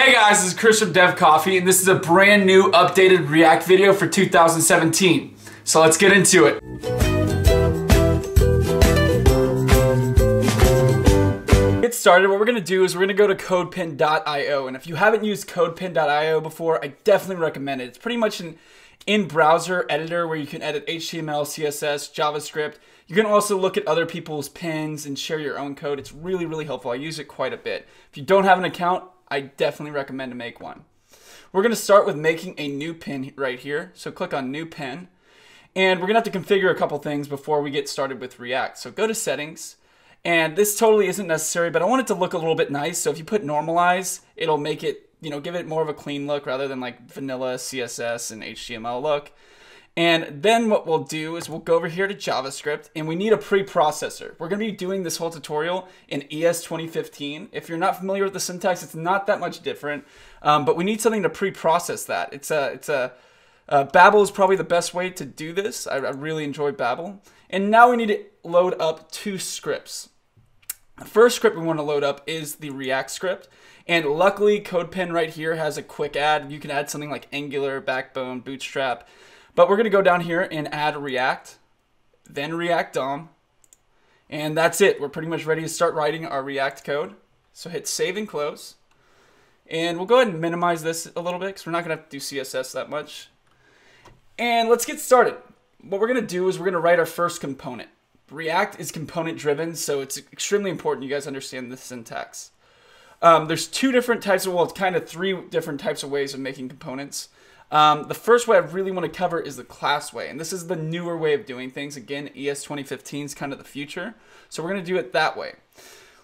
Hey guys, this is Chris from Dev Coffee, and this is a brand new updated React video for 2017. So let's get into it. Get started, what we're going to do is we're going to go to CodePen.io, and if you haven't used CodePen.io before, I definitely recommend it. It's pretty much an in-browser editor where you can edit HTML, CSS, JavaScript. You can also look at other people's pins and share your own code. It's really, really helpful. I use it quite a bit. If you don't have an account, I definitely recommend to make one. We're going to start with making a new pin right here. So click on New Pin. And we're going to have to configure a couple things before we get started with React. So go to Settings. And this totally isn't necessary, but I want it to look a little bit nice. So if you put Normalize, it'll make it, give it more of a clean look rather than like vanilla CSS and HTML look. And then what we'll do is we'll go over here to JavaScript, and we need a preprocessor. We're going to be doing this whole tutorial in ES 2015. If you're not familiar with the syntax, it's not that much different, but we need something to preprocess that. Babel is probably the best way to do this. I really enjoy Babel. And now we need to load up two scripts. The first script we want to load up is the React script. And luckily, CodePen right here has a quick add. You can add something like Angular, Backbone, Bootstrap. But we're going to go down here and add React, then React DOM, and that's it. We're pretty much ready to start writing our React code. So hit save and close. And we'll go ahead and minimize this a little bit because we're not going to have to do CSS that much. And let's get started. What we're going to do is we're going to write our first component. React is component driven, so it's extremely important you guys understand the syntax. There's two different types of, well, it's kind of three different types of ways of making components. The first way I really want to cover is the class way, and this is the newer way of doing things. Again, ES 2015 is kind of the future, so we're going to do it that way.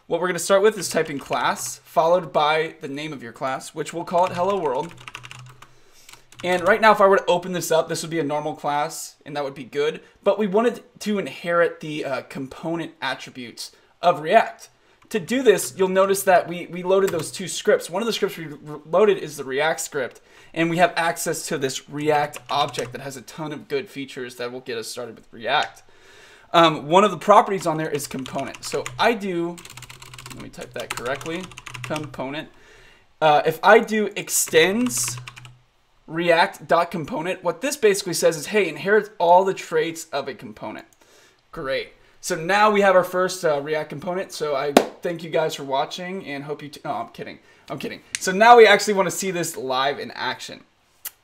What we're going to start with is typing class, followed by the name of your class, which we'll call it Hello World. And right now, if I were to open this up, this would be a normal class, and that would be good, but we wanted to inherit the component attributes of React. To do this, you'll notice that we loaded those two scripts. One of the scripts we loaded is the React script, and we have access to this React object that has a ton of good features that will get us started with React. One of the properties on there is component. So let me type that correctly, component. If I do extends React.component, what this basically says is, hey, inherit all the traits of a component. Great. So now we have our first React component. So I thank you guys for watching and hope you, no, I'm kidding. I'm kidding. So now we actually want to see this live in action.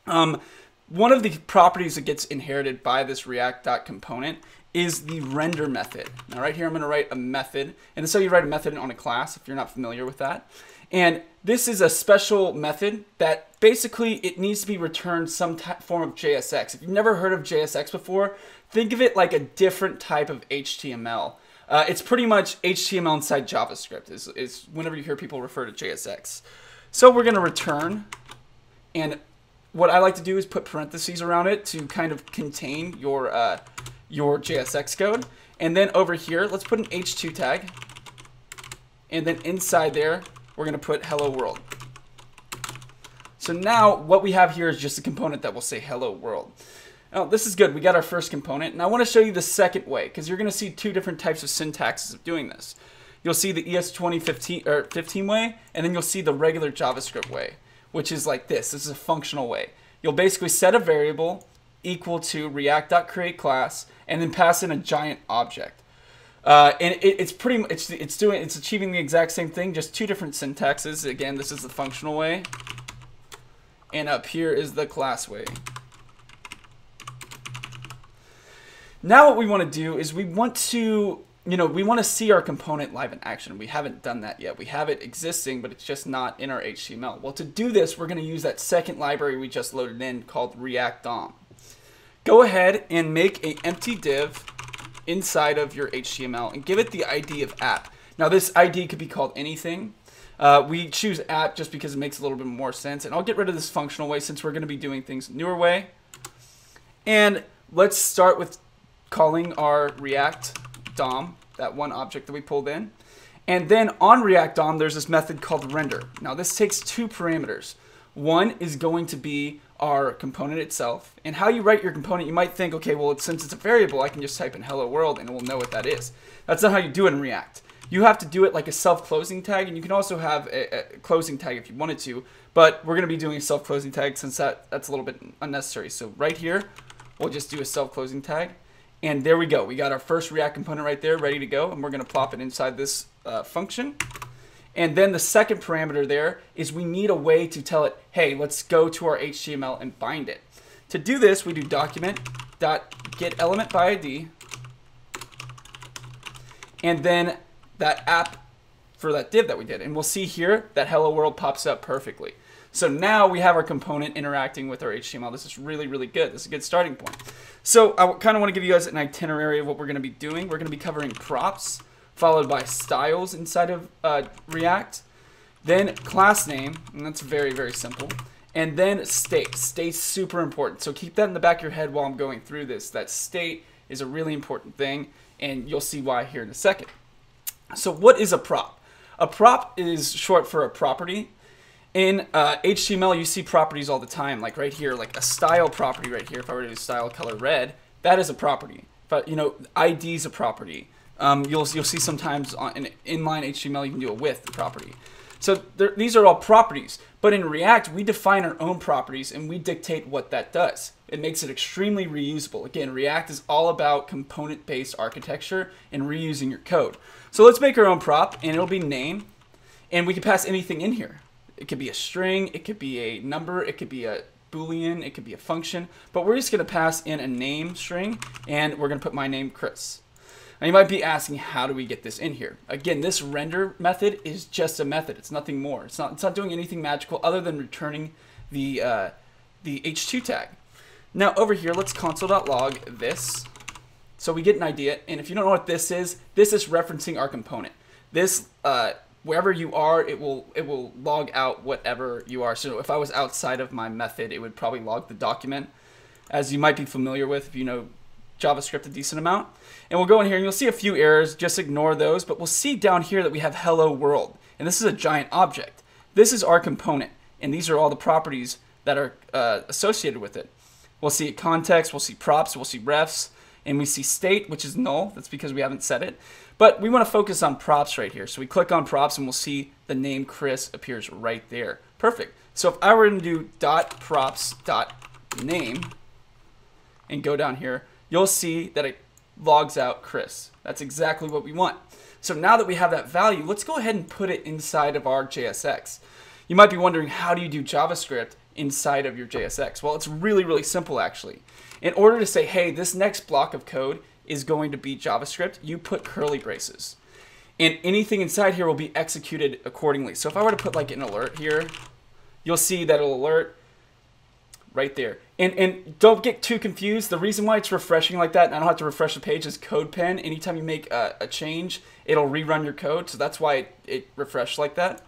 One of the properties that gets inherited by this React.component is the render method. Now right here, I'm going to write a method. And so you write a method on a class if you're not familiar with that. And this is a special method that basically it needs to be returned some form of JSX. If you've never heard of JSX before, think of it like a different type of HTML. It's pretty much HTML inside JavaScript is whenever you hear people refer to JSX. So we're going to return, and what I like to do is put parentheses around it to kind of contain your JSX code. And then over here, let's put an H2 tag, and then inside there, we're going to put Hello World. So now what we have here is just a component that will say Hello World. Now this is good. We got our first component. And I want to show you the second way because you're going to see two different types of syntaxes of doing this. You'll see the ES 2015 way, and then you'll see the regular JavaScript way, which is like this. This is a functional way. You'll basically set a variable equal to React.createClass and then pass in a giant object. And it's achieving the exact same thing, just two different syntaxes. Again, this is the functional way, and up here is the class way. Now what we want to do is we want to see our component live in action. We haven't done that yet. We have it existing, but it's just not in our HTML. Well, to do this, we're going to use that second library we just loaded in called React DOM. Go ahead and make an empty div inside of your HTML and give it the ID of app. Now this ID could be called anything. We choose app just because it makes a little bit more sense, and I'll get rid of this functional way since we're going to be doing things newer way. And let's start with calling our React DOM, that one object that we pulled in. And then on React DOM, there's this method called render. Now this takes two parameters. One is going to be our component itself. And how you write your component, you might think, okay, well, since it's a variable, I can just type in hello world and it will know what that is. That's not how you do it in React. you have to do it like a self-closing tag, and you can also have a closing tag if you wanted to, but we're going to be doing a self-closing tag since that's a little bit unnecessary. So right here, we'll just do a self-closing tag, and there we go. We got our first React component right there ready to go, and we're going to plop it inside this function. And then the second parameter there is we need a way to tell it, hey, let's go to our HTML and bind it. To do this, we do document.getElementById, and then that app for that div that we did. And we'll see here that hello world pops up perfectly. So now we have our component interacting with our HTML. This is really, really good. This is a good starting point. So I kind of want to give you guys an itinerary of what we're going to be doing. We're going to be covering props, followed by styles inside of React, then class name, and that's very, very simple, and then state. State's super important. So keep that in the back of your head while I'm going through this. That state is a really important thing, and you'll see why here in a second. So what is a prop? A prop is short for a property. In HTML, you see properties all the time, like right here, like a style property right here. If I were to do style color red, that is a property. But ID is a property. You'll see sometimes in inline HTML you can do a width property. So these are all properties. But in React, we define our own properties and we dictate what that does. It makes it extremely reusable. Again, React is all about component-based architecture and reusing your code. So let's make our own prop, and it'll be name, and we can pass anything in here. It could be a string, it could be a number, it could be a Boolean, it could be a function, but we're just going to pass in a name string, and we're going to put my name, Chris. Now you might be asking, how do we get this in here? Again, this render method is just a method. It's nothing more. It's not doing anything magical other than returning the h2 tag. Now over here, let's console.log this, so we get an idea. And if you don't know what this is referencing our component. This wherever you are, it will log out whatever you are. So if I was outside of my method, it would probably log the document, as you might be familiar with if you know JavaScript a decent amount. And we'll go in here and you'll see a few errors, just ignore those, but we'll see down here that we have hello world, and this is a giant object. This is our component, and these are all the properties that are associated with it. We'll see context, we'll see props, we'll see refs, and we see state, which is null. That's because we haven't set it. But we want to focus on props right here. So we click on props and we'll see the name Chris appears right there. Perfect. So if I were to do .props.name and go down here, you'll see that it logs out Chris. That's exactly what we want. So now that we have that value, let's go ahead and put it inside of our JSX. You might be wondering, how do you do JavaScript inside of your JSX? Well, it's really, really simple actually. In order to say, hey, this next block of code is going to be JavaScript, you put curly braces. And anything inside here will be executed accordingly. So if I were to put like an alert here, you'll see that it'll alert right there. And don't get too confused. The reason why it's refreshing like that, and I don't have to refresh the page, is CodePen. Anytime you make a change, it'll rerun your code. So that's why it refreshed like that.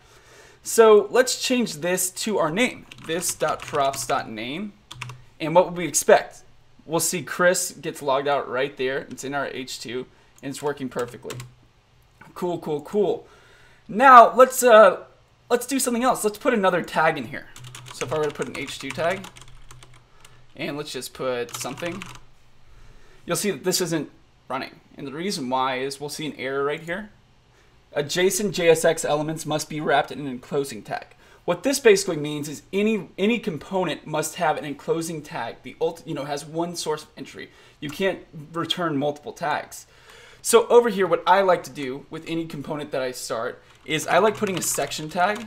So let's change this to our name, this.props.name. And what would we expect? We'll see Chris gets logged out right there. It's in our H2, and it's working perfectly. Cool, cool, cool. Now let's do something else. Let's put another tag in here. So if I were to put an H2 tag, and let's just put something, you'll see that this isn't running. And the reason why is we'll see an error right here. Adjacent JSX elements must be wrapped in an enclosing tag. What this basically means is any component must have an enclosing tag. The has one source of entry. You can't return multiple tags. So over here, what I like to do with any component that I start is I like putting a section tag,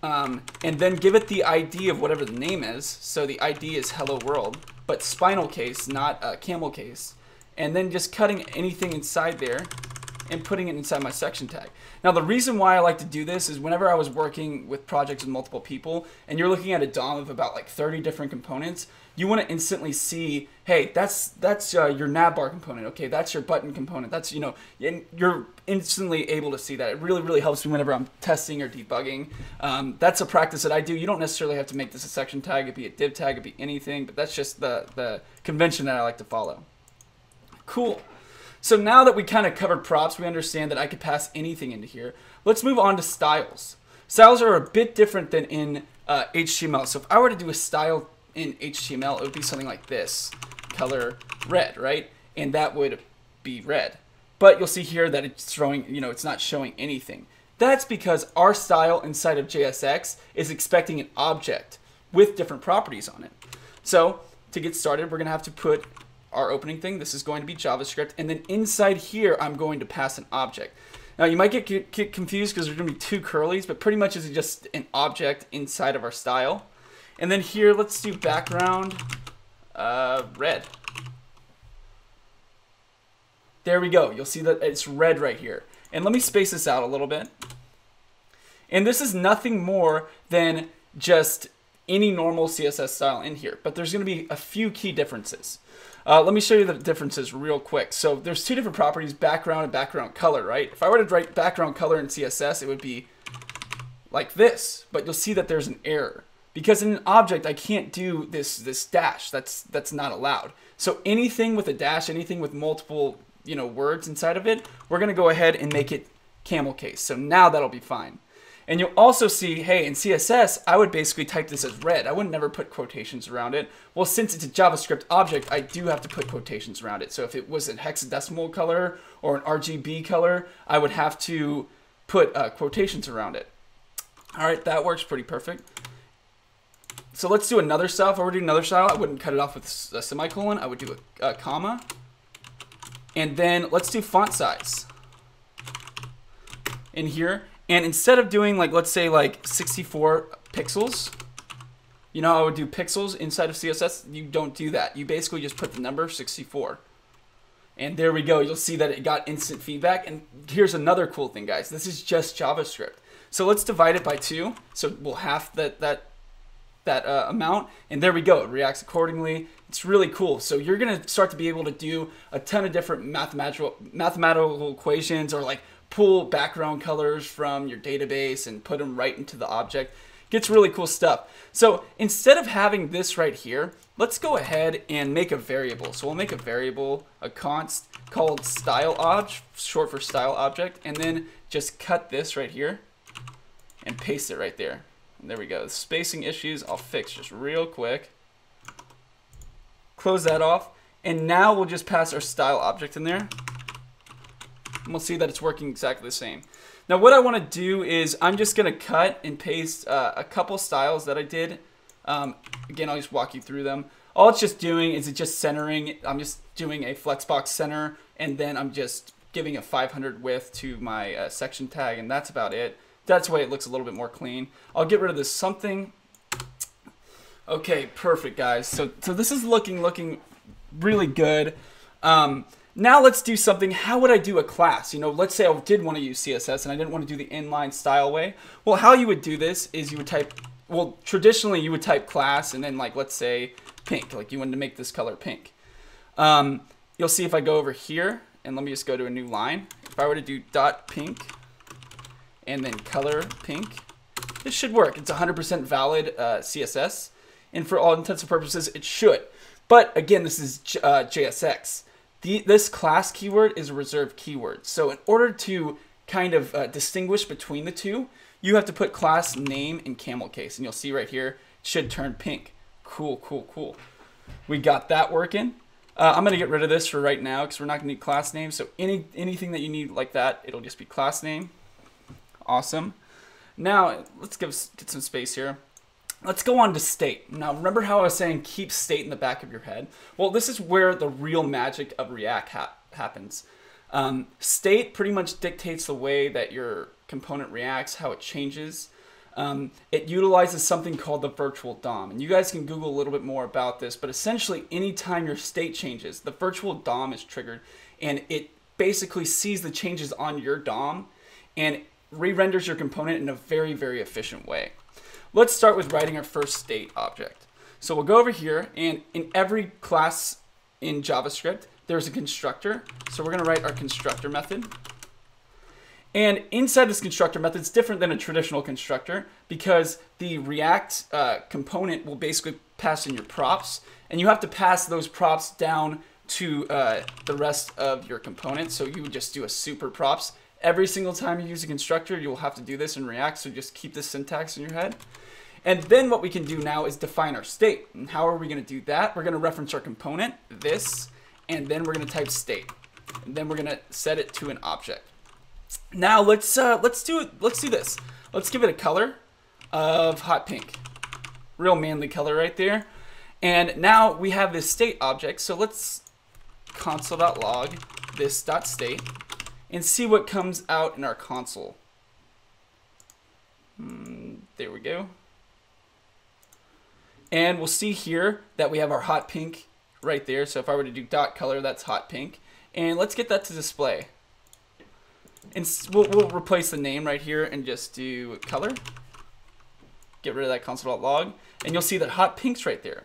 and then give it the ID of whatever the name is. So the ID is hello world, but spinal case, not camel case. And then just cutting anything inside there and putting it inside my section tag. Now the reason why I like to do this is whenever I was working with projects with multiple people and you're looking at a DOM of about like 30 different components, you want to instantly see, hey, that's your navbar component. Okay, that's your button component. That's, and you're instantly able to see that. It really, really helps me whenever I'm testing or debugging. That's a practice that I do. You don't necessarily have to make this a section tag. It'd be a div tag, it'd be anything, but that's just the convention that I like to follow. Cool. So now that we kind of covered props, we understand that I could pass anything into here. Let's move on to styles. Styles are a bit different than in HTML. So if I were to do a style in HTML, it would be something like this, color red, right? And that would be red. But you'll see here that it's throwing, it's not showing anything. That's because our style inside of JSX is expecting an object with different properties on it. So to get started, we're going to have to put our opening thing. This is going to be JavaScript. And then inside here, I'm going to pass an object. Now, you might get confused because there's going to be two curlies, but pretty much it's just an object inside of our style. And then here, let's do background red. There we go. You'll see that it's red right here. And let me space this out a little bit. And this is nothing more than just any normal CSS style in here, but there's going to be a few key differences. Let me show you the differences real quick. So there's two different properties, background and background color, right? If I were to write background color in CSS, it would be like this, but you'll see that there's an error. Because in an object, I can't do this dash. That's not allowed. So anything with a dash, anything with multiple words inside of it, we're going to go ahead and make it camel case. So now that'll be fine. And you'll also see, hey, in CSS, I would basically type this as red. I would never put quotations around it. Well, since it's a JavaScript object, I do have to put quotations around it. So if it was a hexadecimal color or an RGB color, I would have to put quotations around it. All right, that works pretty perfect. So let's do another style. If I were to do another style, I wouldn't cut it off with a semicolon. I would do a comma. And then let's do font size in here. And instead of doing let's say 64 pixels, I would do pixels inside of CSS. You don't do that. You basically just put the number 64. And there we go. You'll see that it got instant feedback. And here's another cool thing, guys. This is just JavaScript. So let's divide it by 2. So we'll half that amount, and there we go. It reacts accordingly. It's really cool. So you're gonna start to be able to do a ton of different mathematical equations, or pull background colors from your database and put them right into the object. Gets really cool stuff. So instead of having this right here, let's go ahead and make a variable. So we'll make a variable, a const called style object, short for style object, and then just cut this right here and paste it right there. And there we go. The spacing issues I'll fix just real quick. Close that off. And now we'll just pass our style object in there. And we'll see that it's working exactly the same. Now what I want to do is I'm just going to cut and paste a couple styles that I did. Again, I'll just walk you through them. All it's just doing is it's just centering. I'm just doing a flexbox center, and then I'm just giving a 500 width to my section tag, and that's about it. That's why it looks a little bit more clean. I'll get rid of this something. Okay, perfect, guys. So this is looking really good. Now let's do something. How would I do a class? Let's say I did want to use CSS and I didn't want to do the inline style way. Well, how you would do this is you would type, well, traditionally you would type class and then let's say pink, you wanted to make this color pink. You'll see if I go over here, and let me just go to a new line. If I were to do dot pink and then color pink, this should work. It's 100% valid CSS, and for all intents and purposes, it should. But again, this is JSX. This class keyword is a reserved keyword. So in order to kind of distinguish between the two, you have to put class name in camel case, and you'll see right here, it should turn pink. Cool, cool, cool. We got that working. I'm gonna get rid of this for right now because we're not gonna need class name. So anything that you need like that, it'll just be class name. Awesome. Now let's get some space here. Let's go on to state. Now remember how I was saying keep state in the back of your head? Well, this is where the real magic of React happens. State pretty much dictates the way that your component reacts, how it changes. It utilizes something called the virtual DOM, and you guys can Google a little bit more about this, but essentially anytime your state changes, the virtual DOM is triggered, and it basically sees the changes on your DOM and re-renders your component in a very, very efficient way. Let's start with writing our first state object. So we'll go over here, and in every class in JavaScript, there's a constructor. So we're gonna write our constructor method. And inside this constructor method, it's different than a traditional constructor because the React component will basically pass in your props, and you have to pass those props down to the rest of your component. So you would just do a super props. Every single time you use a constructor, you'll have to do this in React, so just keep this syntax in your head. And then what we can do now is define our state. And how are we gonna do that? We're gonna reference our component, this, and then we're gonna type state. and then we're gonna set it to an object. Now let's do this. Let's give it a color of hot pink. Real manly color right there. And now we have this state object, so let's console.log this.state and see what comes out in our console. There we go. And we'll see here that we have our hot pink right there. So if I were to do dot color, that's hot pink. And let's get that to display. And we'll replace the name right here and just do color. Get rid of that console.log. And you'll see that hot pink's right there.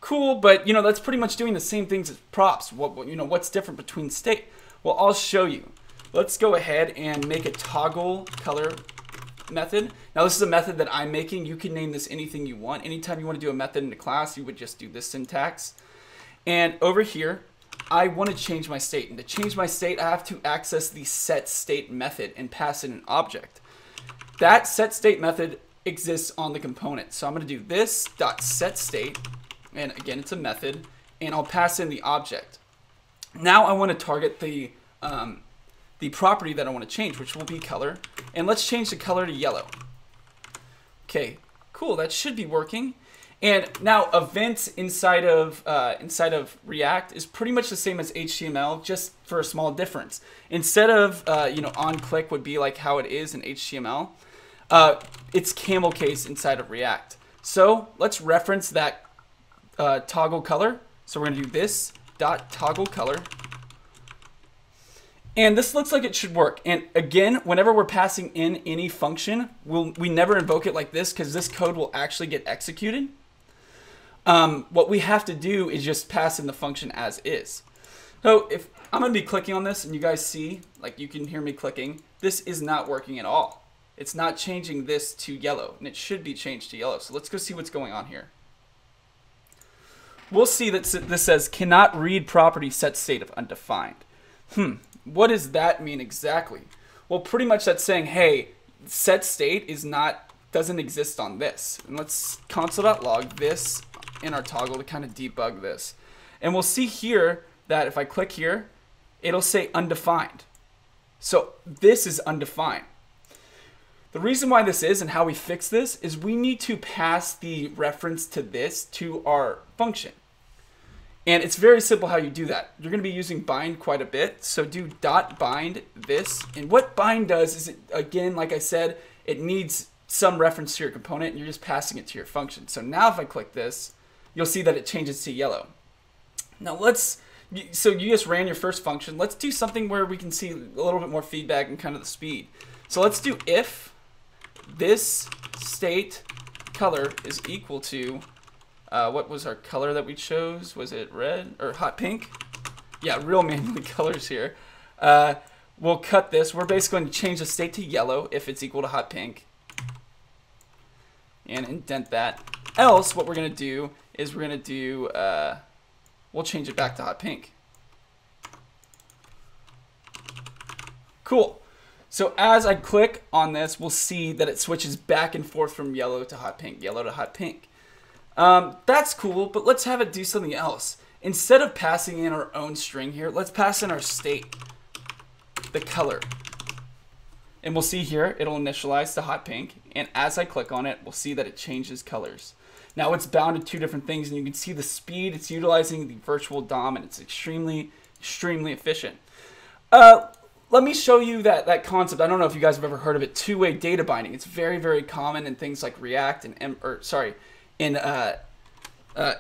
Cool, but that's pretty much doing the same things as props. What's different between state? Well, I'll show you. Let's go ahead and make a toggle color method. Now this is a method that I'm making. You can name this anything you want. Anytime you want to do a method in a class, you would just do this syntax. And over here, I want to change my state. And to change my state, I have to access the setState method and pass in an object. That setState method exists on the component. So I'm going to do this.setState, and again, it's a method, and I'll pass in the object. Now I want to target the property that I want to change, which will be color. And let's change the color to yellow. Okay, cool. That should be working. And now events inside of React is pretty much the same as HTML, just for a small difference. Instead of on click would be like how it is in HTML, it's camel case inside of React. So let's reference that toggle color. So we're gonna do this dot toggle color. And this looks like it should work. And again, whenever we're passing in any function, we never invoke it like this because this code will actually get executed. What we have to do is just pass in the function as is. So if I'm going to be clicking on this and you guys see, like you can hear me clicking, this is not working at all. It's not changing this to yellow, and it should be changed to yellow. So let's go see what's going on here. We'll see that this says cannot read property set state of undefined. What does that mean exactly? Well, pretty much that's saying, hey, set state doesn't exist on this. And let's console.log this in our toggle to kind of debug this. And we'll see here that if I click here, it'll say undefined. So this is undefined. The reason why this is and how we fix this is we need to pass the reference to this to our function. And it's very simple how you do that. You're going to be using bind quite a bit. So do dot bind this. And what bind does is, again, like I said, it needs some reference to your component and you're just passing it to your function. So now if I click this, you'll see that it changes to yellow. Now so you just ran your first function. Let's do something where we can see a little bit more feedback and kind of the speed. So let's do if this state color is equal to, what was our color that we chose? Was it red or hot pink? Yeah, real manly colors here. We'll cut this. We're basically going to change the state to yellow if it's equal to hot pink. And indent that. Else, what we're going to do is we're going to do, we'll change it back to hot pink. Cool. So as I click on this, we'll see that it switches back and forth from yellow to hot pink, yellow to hot pink. That's cool, but let's have it do something else. Instead of passing in our own string here, let's pass in our state, the color. And we'll see here, it'll initialize to hot pink. And as I click on it, we'll see that it changes colors. Now it's bound to two different things, and you can see the speed. It's utilizing the virtual DOM, and it's extremely, extremely efficient. Let me show you that concept. I don't know if you guys have ever heard of it, two-way data binding. It's very, very common in things like React and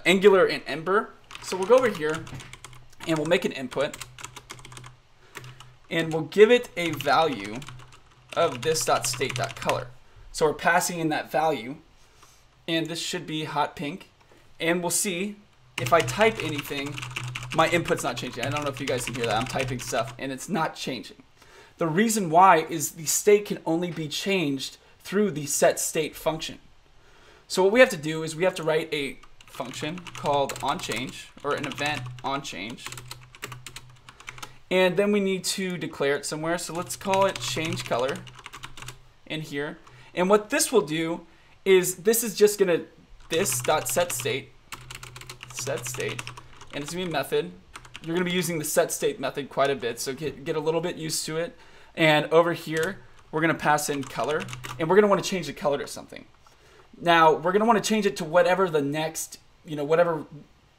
Angular and Ember. So we'll go over here and we'll make an input and we'll give it a value of this.state.color. So we're passing in that value, and this should be hot pink. And we'll see if I type anything, my input's not changing. I don't know if you guys can hear that. I'm typing stuff and it's not changing. The reason why is the state can only be changed through the setState function. So what we have to do is we have to write a function called onChange, or an event onChange. And then we need to declare it somewhere. So let's call it change color in here. And what this will do is this is just going to this.setState, and it's going to be a method. you're going to be using the set state method quite a bit, so get a little bit used to it. And over here, we're going to pass in color, and we're going to want to change the color to something. Now, we're going to want to change it to whatever the next, whatever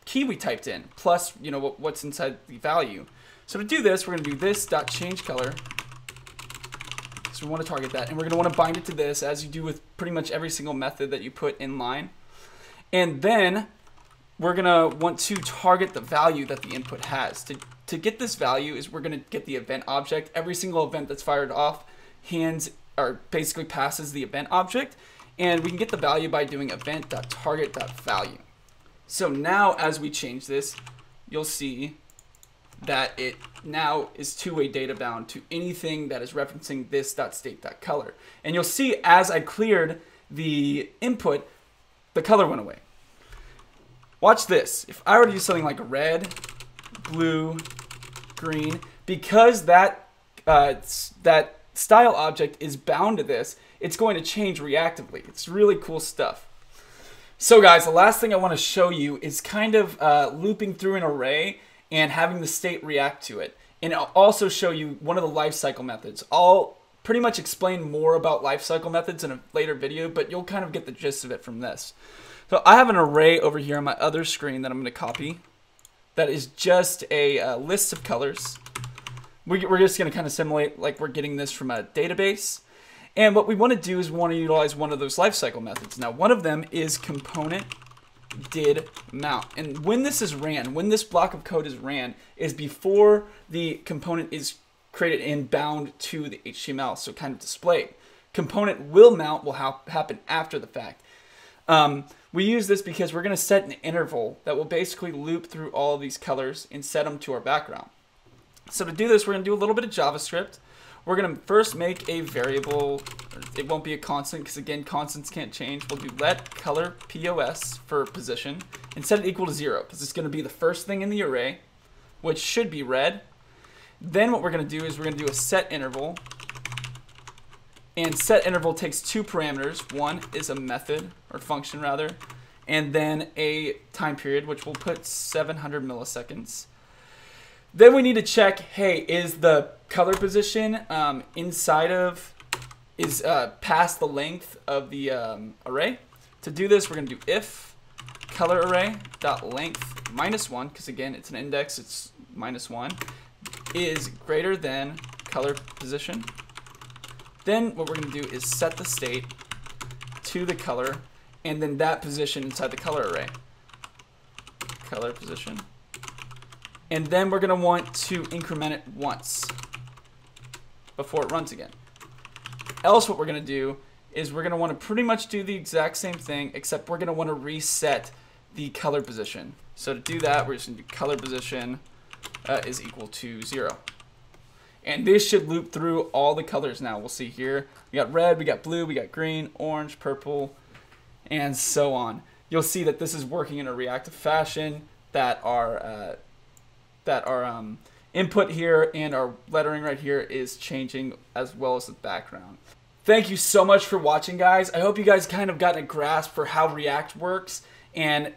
key we typed in, plus, what's inside the value. So to do this, we're going to do this.changeColor. So we want to target that, and we're going to want to bind it to this, as you do with pretty much every single method that you put in line. And then we're going to want to target the value that the input has. To get this value is we're going to get the event object. Every single event that's fired off basically passes the event object, and we can get the value by doing event.target.value. So now as we change this, you'll see that it now is two-way data bound to anything that is referencing this.state.color. And you'll see as I cleared the input, the color went away. Watch this. If I were to use something like red, blue, green, because that style object is bound to this, it's going to change reactively. It's really cool stuff. So guys, the last thing I want to show you is kind of looping through an array and having the state react to it. And I'll also show you one of the lifecycle methods. I'll pretty much explain more about lifecycle methods in a later video, but you'll kind of get the gist of it from this. So I have an array over here on my other screen that I'm going to copy. That is just a list of colors. We're just going to kind of simulate like we're getting this from a database. And what we want to do is we want to utilize one of those lifecycle methods. Now, one of them is component did mount. And when this is ran, when this block of code is ran, is before the component is created and bound to the HTML, so kind of displayed. Component will mount will happen after the fact. We use this because we're going to set an interval that will basically loop through all of these colors and set them to our background. So to do this, we're going to do a little bit of JavaScript. We're going to first make a variable. It won't be a constant because, again, constants can't change. We'll do let color POS for position and set it equal to 0 because it's going to be the first thing in the array, which should be red. Then what we're going to do is we're going to do a set interval. And set interval takes two parameters. One is a method, or function rather, and then a time period, which we'll put 700 milliseconds. Then we need to check, hey, is the color position inside of, past the length of the array? To do this, we're going to do if color array dot length -1, because again, it's an index, it's -1, is greater than color position. Then what we're going to do is set the state to the color, and then that position inside the color array. Color position. And then we're going to want to increment it once before it runs again. Else what we're going to do is we're going to want to pretty much do the exact same thing, except we're going to want to reset the color position. So to do that, we're just going to do color position is equal to 0. And this should loop through all the colors now. We'll see here. We got red, we got blue, we got green, orange, purple, and so on. You'll see that this is working in a reactive fashion, that our input here and our lettering right here is changing as well as the background. Thank you so much for watching, guys. I hope you guys kind of got a grasp for how React works and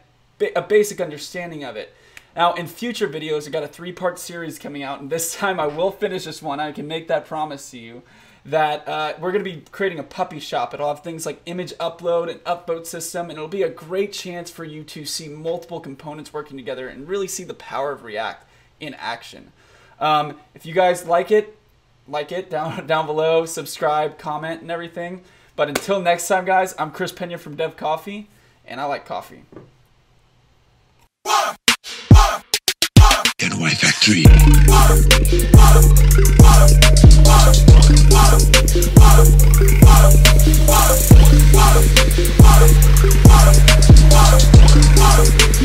a basic understanding of it. Now, in future videos, I've got a 3-part series coming out, and this time I will finish this one. I can make that promise to you that we're going to be creating a puppy shop. It'll have things like image upload and upvote system, and it'll be a great chance for you to see multiple components working together and really see the power of React in action. If you guys like it down below, subscribe, comment, and everything. But until next time, guys, I'm Chris Pena from Dev Coffee, and I like coffee. NY Factory.